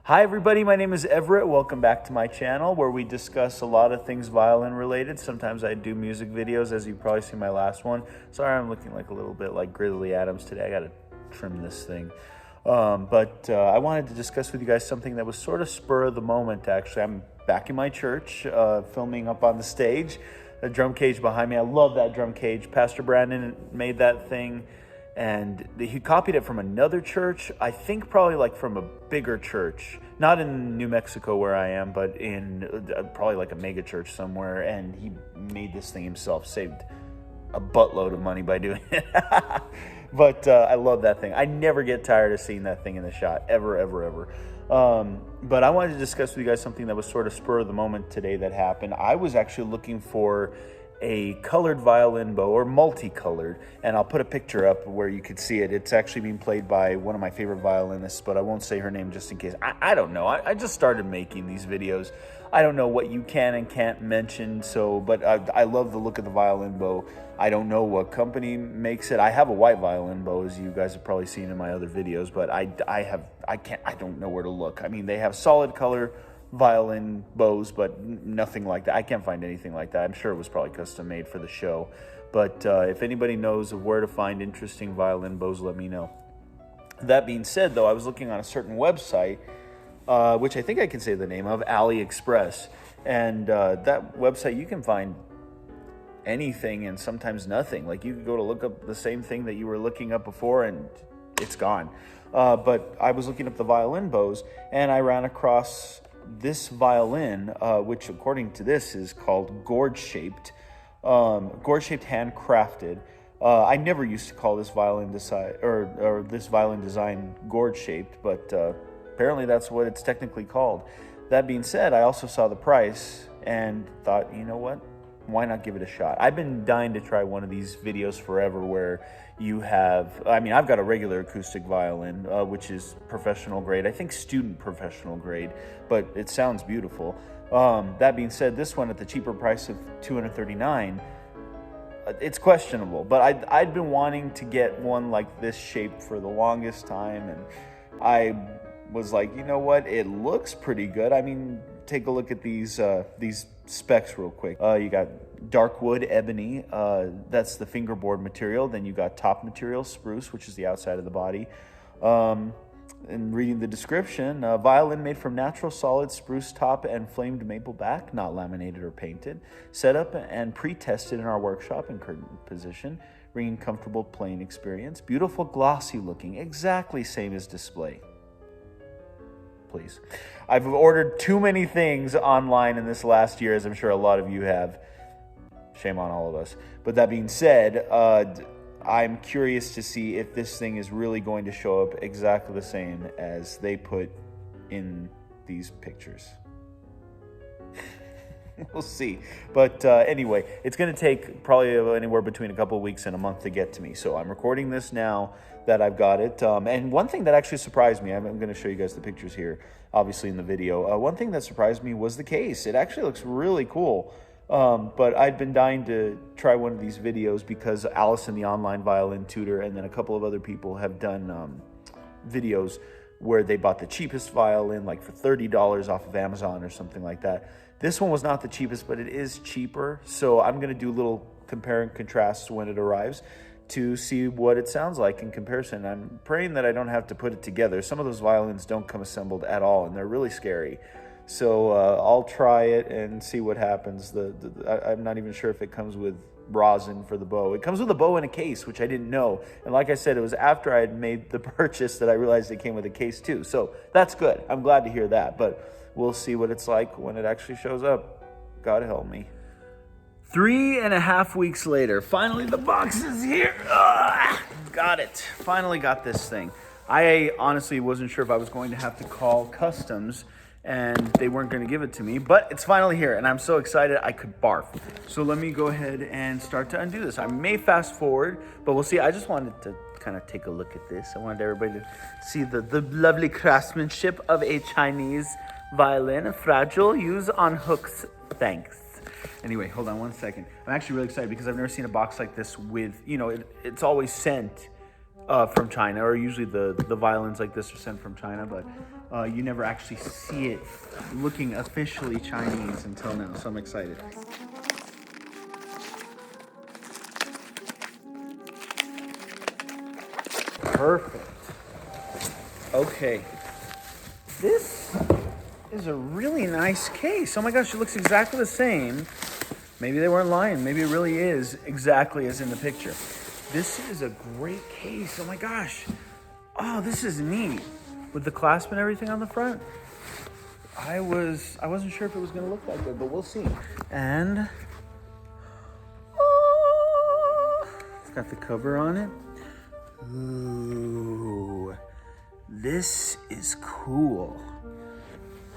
Hi everybody, my name is Everett. Welcome back to my channel where we discuss a lot of things violin related. Sometimes I do music videos, as you've probably seen my last one. Sorry, I'm looking like a little bit like Grizzly Adams today. I gotta trim this thing. But I wanted to discuss with you guys something that was sort of spur of the moment, actually. I'm back in my church, filming up on the stage. A drum cage behind me. I love that drum cage. Pastor Brandon made that thing. And he copied it from another church, I think probably like from a bigger church, not in New Mexico where I am, but in probably like a mega church somewhere. And he made this thing himself, saved a buttload of money by doing it. But I love that thing. I never get tired of seeing that thing in the shot, ever. But I wanted to discuss with you guys something that was sort of spur of the moment today that happened. I was actually looking for a colored violin bow, or multicolored, and I'll put a picture up where you could see it. It's actually being played by one of my favorite violinists, but I won't say her name just in case. I don't know. I just started making these videos. I don't know what you can and can't mention, but I love the look of the violin bow. I don't know what company makes it. I have a white violin bow, as you guys have probably seen in my other videos, but I don't know where to look. I mean, they have solid color violin bows, but nothing like that. I can't find anything like that. I'm sure it was probably custom made for the show, but if anybody knows of where to find interesting violin bows, let me know. That being said, though, I was looking on a certain website, which I think I can say the name of, ALIEXPRESS, and that website, you can find anything and sometimes nothing. Like, you could go to look up the same thing that you were looking up before and it's gone. But I was looking up the violin bows and I ran across this violin, which according to this is called gourd-shaped handcrafted. I never used to call this violin design or this violin design gourd-shaped, but apparently that's what it's technically called. That being said, I also saw the price and thought, you know what? Why not give it a shot? I've been dying to try one of these videos forever where you have, I've got a regular acoustic violin, which is professional grade. I think student professional grade, but it sounds beautiful. That being said, this one at the cheaper price of $239, it's questionable, but I'd been wanting to get one like this shape for the longest time, and I was like, you know what? It looks pretty good. I mean, take a look at these specs real quick. You got dark wood ebony, that's the fingerboard material. Then you got top material spruce, which is the outside of the body. And reading the description, violin made from natural solid spruce top and flamed maple back, not laminated or painted. Set up and pre-tested in our workshop in curtain position, bringing comfortable playing experience. Beautiful glossy looking, exactly same as display. Please. I've ordered too many things online in this last year, as I'm sure a lot of you have. Shame on all of us. But that being said, I'm curious to see if this thing is really going to show up exactly the same as they put in these pictures. We'll see. But anyway, it's going to take probably anywhere between a couple of weeks and a month to get to me. So I'm recording this now that I've got it. And one thing that actually surprised me, I'm going to show you guys the pictures here, obviously in the video. One thing that surprised me was the case. It actually looks really cool. But I'd been dying to try one of these videos because Allison, the online violin tutor, and then a couple of other people have done videos where they bought the cheapest violin, like for $30 off of Amazon or something like that. This one was not the cheapest, but it is cheaper. So I'm going to do a little compare and contrast when it arrives to see what it sounds like in comparison. I'm praying that I don't have to put it together. Some of those violins don't come assembled at all, and they're really scary. So I'll try it and see what happens. I'm not even sure if it comes with rosin for the bow. It comes with a bow and a case, which I didn't know. And like I said, it was after I had made the purchase that I realized it came with a case too. So that's good. I'm glad to hear that. But we'll see what it's like when it actually shows up. God help me. 3.5 weeks later, finally the box is here. Got it. Finally got this thing. I honestly wasn't sure if I was going to have to call customs and they weren't going to give it to me, but it's finally here and I'm so excited I could barf. So let me go ahead and start to undo this. I may fast forward, but we'll see. I just wanted to kind of take a look at this. I wanted everybody to see the lovely craftsmanship of a Chinese violin, fragile, use on hooks, thanks. Anyway, hold on one second. I'm actually really excited because I've never seen a box like this with, it's always sent from China, or usually the violins like this are sent from China, but you never actually see it looking officially Chinese until now, so I'm excited. Perfect. Okay. This is a really nice case. Oh my gosh, it looks exactly the same. Maybe they weren't lying. Maybe it really is exactly as in the picture. This is a great case. Oh my gosh. Oh, this is neat. With the clasp and everything on the front. I wasn't sure if it was gonna look like that, but we'll see. And it's got the cover on it. Ooh, this is cool.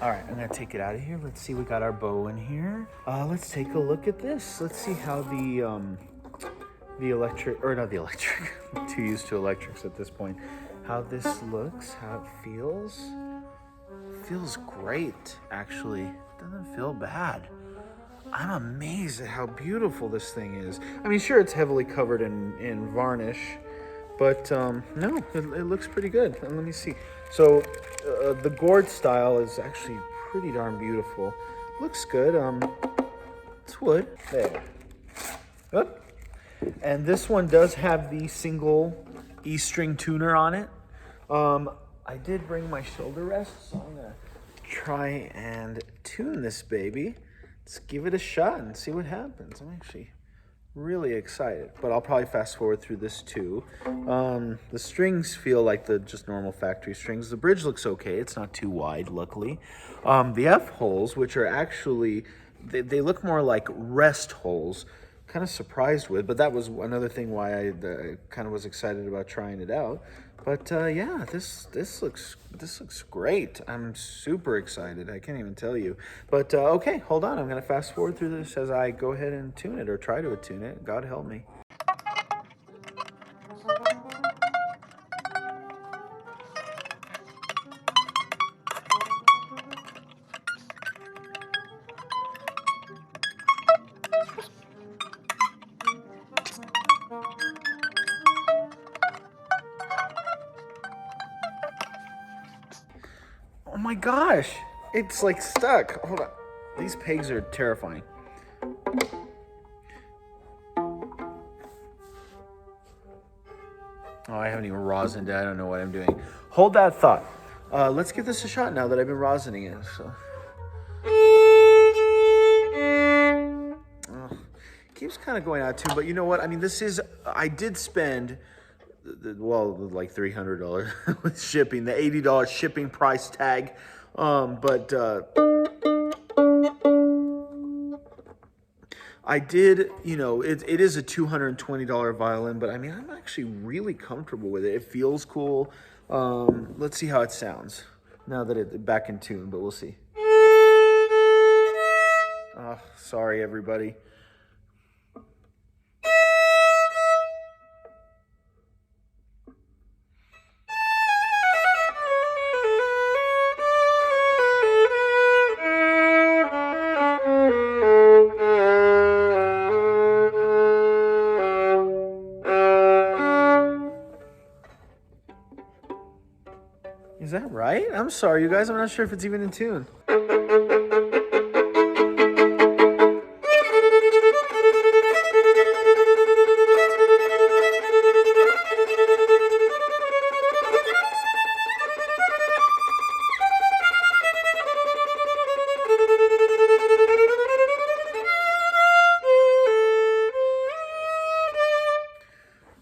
All right, I'm gonna take it out of here. Let's see, we got our bow in here. Let's take a look at this. Let's see how the electric, or not the electric, I'm too used to electrics at this point. How this looks, how it feels. It feels great, actually. It doesn't feel bad. I'm amazed at how beautiful this thing is. I mean, sure, it's heavily covered in varnish, but no, it looks pretty good. And let me see. So the gourd style is actually pretty darn beautiful. Looks good. It's wood. There. Oop. And this one does have the single E-string tuner on it. I did bring my shoulder rest, so I'm gonna try and tune this baby. Let's give it a shot and see what happens. I'm actually really excited, but I'll probably fast forward through this too. The strings feel like the just normal factory strings. The bridge looks okay. It's not too wide, luckily. The F holes, which are actually, they look more like rest holes, kind of surprised with, but that was another thing why I kind of was excited about trying it out. But yeah, this looks great. I'm super excited. I can't even tell you. But okay, hold on. I'm gonna fast forward through this as I go ahead and tune it, or try to tune it. God help me. Oh my gosh, it's like stuck. Hold on. These pegs are terrifying. Oh, I haven't even rosined it. I don't know what I'm doing. Hold that thought. Let's give this a shot now that I've been rosining it. So. Keeps kind of going out too, but you know what? I mean, I did spend, well, like $300 with shipping, the $80 shipping price tag. I did, you know, it is a $220 violin, but I mean, I'm actually really comfortable with it. It feels cool. Let's see how it sounds now that it's back in tune, but we'll see. Oh, sorry, everybody. Is that right? I'm sorry, you guys. I'm not sure if it's even in tune.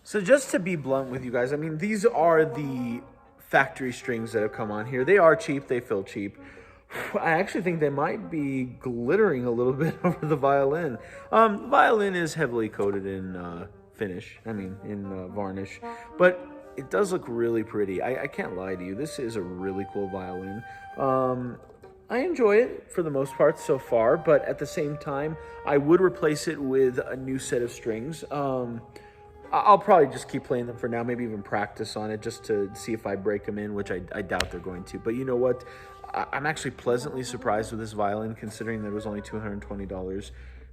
So just to be blunt with you guys, I mean, these are the factory strings that have come on here. They are cheap. They feel cheap. I actually think they might be glittering a little bit over the violin. The violin is heavily coated in finish. I mean, in varnish. But it does look really pretty. I can't lie to you. This is a really cool violin. I enjoy it for the most part so far, but at the same time, I would replace it with a new set of strings. I'll probably just keep playing them for now, maybe even practice on it just to see if I break them in, which I doubt they're going to. But you know what? I'm actually pleasantly surprised with this violin, considering that it was only $220.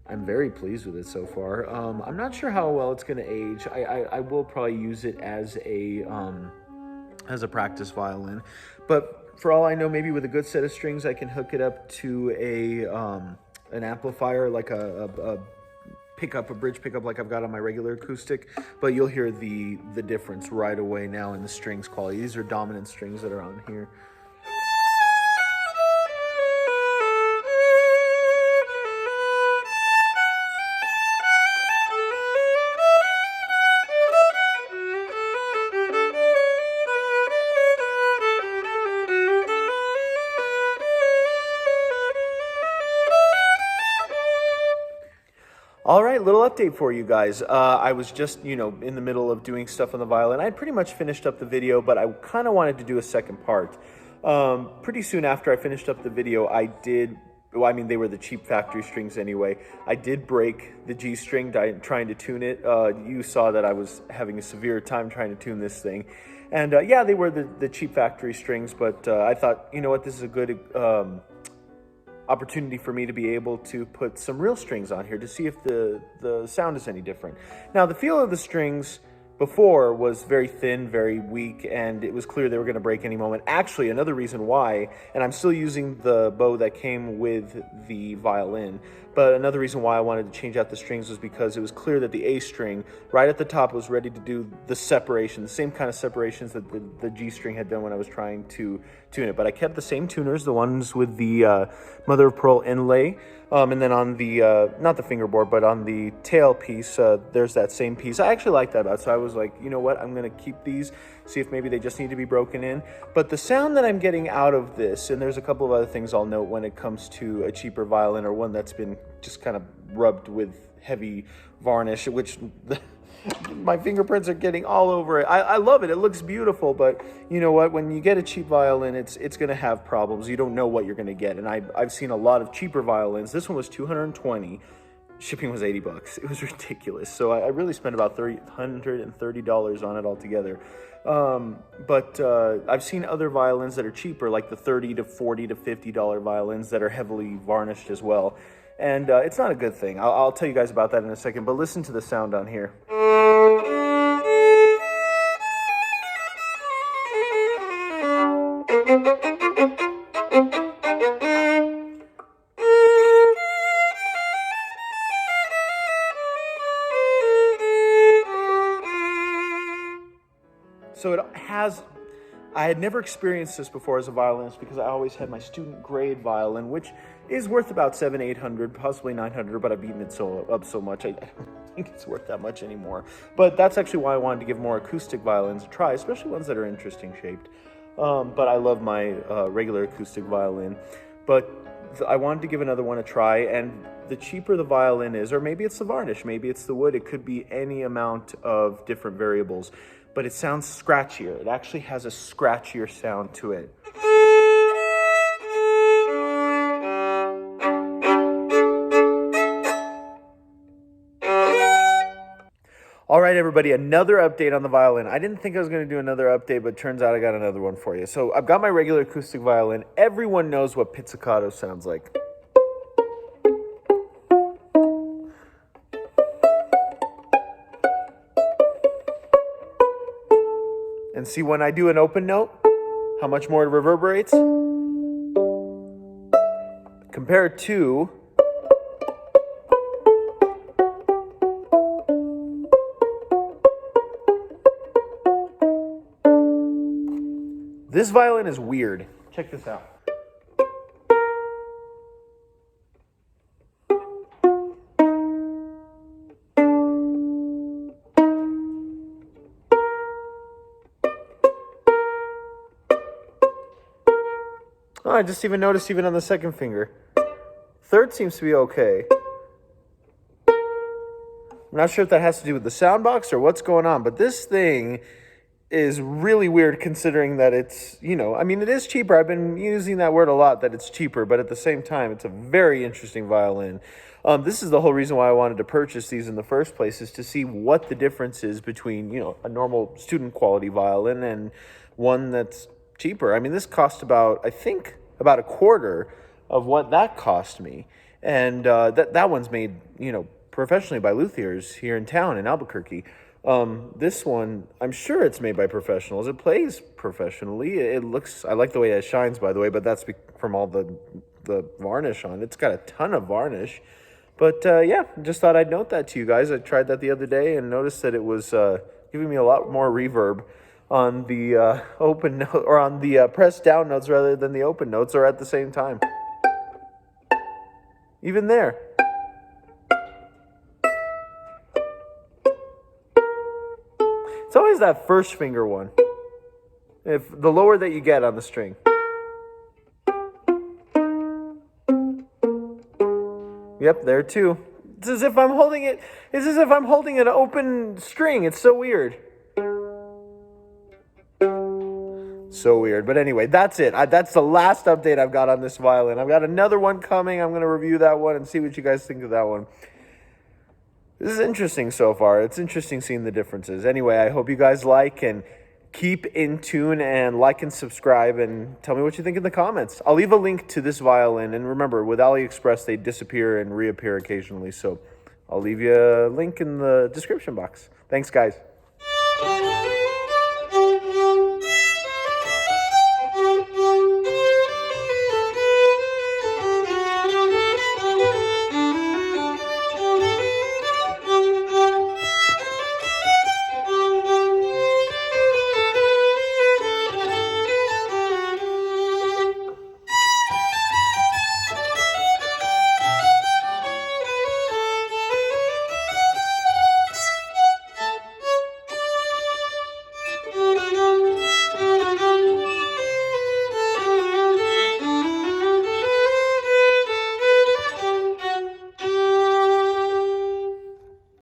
I'm very pleased with it so far. I'm not sure how well it's going to age. I will probably use it as a practice violin. But for all I know, maybe with a good set of strings, I can hook it up to an amplifier, like a pickup, a bridge pickup like I've got on my regular acoustic, but you'll hear the difference right away now in the strings quality. These are dominant strings that are on here. All right, little update for you guys. I was just, in the middle of doing stuff on the violin. I had pretty much finished up the video, but I kind of wanted to do a second part. Pretty soon after I finished up the video, they were the cheap factory strings anyway. I did break the G string trying to tune it. You saw that I was having a severe time trying to tune this thing. And yeah, they were the cheap factory strings, but I thought, you know what, this is a good opportunity for me to be able to put some real strings on here to see if the sound is any different. Now, the feel of the strings before was very thin, very weak, and it was clear they were going to break any moment. Actually, another reason why, and I'm still using the bow that came with the violin, but another reason why I wanted to change out the strings was because it was clear that the A string right at the top was ready to do the separation, the same kind of separations that the G string had done when I was trying to tune it. But I kept the same tuners, the ones with the mother of pearl inlay, and then on the, not the fingerboard, but on the tail piece, there's that same piece. I actually like that about, so I was like, you know what, I'm going to keep these, see if maybe they just need to be broken in. But the sound that I'm getting out of this, and there's a couple of other things I'll note when it comes to a cheaper violin or one that's been just kind of rubbed with heavy varnish, which my fingerprints are getting all over it. I love it. It looks beautiful, but you know what? When you get a cheap violin, it's going to have problems. You don't know what you're going to get. And I've seen a lot of cheaper violins. This one was $220. Shipping was $80. It was ridiculous. So I really spent about $130 on it altogether. But I've seen other violins that are cheaper, like the $30 to $40 to $50 violins that are heavily varnished as well. And it's not a good thing. I'll tell you guys about that in a second, but listen to the sound on here. So it has, I had never experienced this before as a violinist because I always had my student grade violin, which is worth about $700, $800, possibly $900, but I've beaten it up so much, I don't think it's worth that much anymore. But that's actually why I wanted to give more acoustic violins a try, especially ones that are interesting shaped. But I love my regular acoustic violin. But I wanted to give another one a try, and the cheaper the violin is, or maybe it's the varnish, maybe it's the wood, it could be any amount of different variables, but it sounds scratchier. It actually has a scratchier sound to it. All right, everybody, another update on the violin. I didn't think I was going to do another update, but turns out I got another one for you. So I've got my regular acoustic violin. Everyone knows what pizzicato sounds like. And see when I do an open note, how much more it reverberates? Compared to this violin is weird. Check this out. Oh, I just even noticed even on the second finger. Third seems to be okay. I'm not sure if that has to do with the sound box or what's going on, but this thing is really weird considering that it's, it is cheaper. I've been using that word a lot, that it's cheaper, but at the same time, it's a very interesting violin. This is the whole reason why I wanted to purchase these in the first place, is to see what the difference is between, a normal student quality violin and one that's cheaper. I mean, this cost about a quarter of what that cost me. And that one's made, professionally by luthiers here in town in Albuquerque. This one, I'm sure it's made by professionals. It plays professionally. It looks, I like the way it shines, by the way, but that's from all the varnish on it. It's got a ton of varnish. But yeah, just thought I'd note that to you guys. I tried that the other day and noticed that it was giving me a lot more reverb on the open note, or on the pressed down notes rather than the open notes, or at the same time. Even there. It's always that first finger one. If the lower that you get on the string. Yep, there too. It's as if I'm holding it. It's as if I'm holding an open string. It's so weird. So weird. But anyway, that's it. That's the last update I've got on this violin. I've got another one coming. I'm going to review that one and see what you guys think of that one. This is interesting so far. It's interesting seeing the differences. Anyway, I hope you guys like, and keep in tune, and like and subscribe, and tell me what you think in the comments. I'll leave a link to this violin, and remember, with AliExpress, they disappear and reappear occasionally, so I'll leave you a link in the description box. Thanks, guys.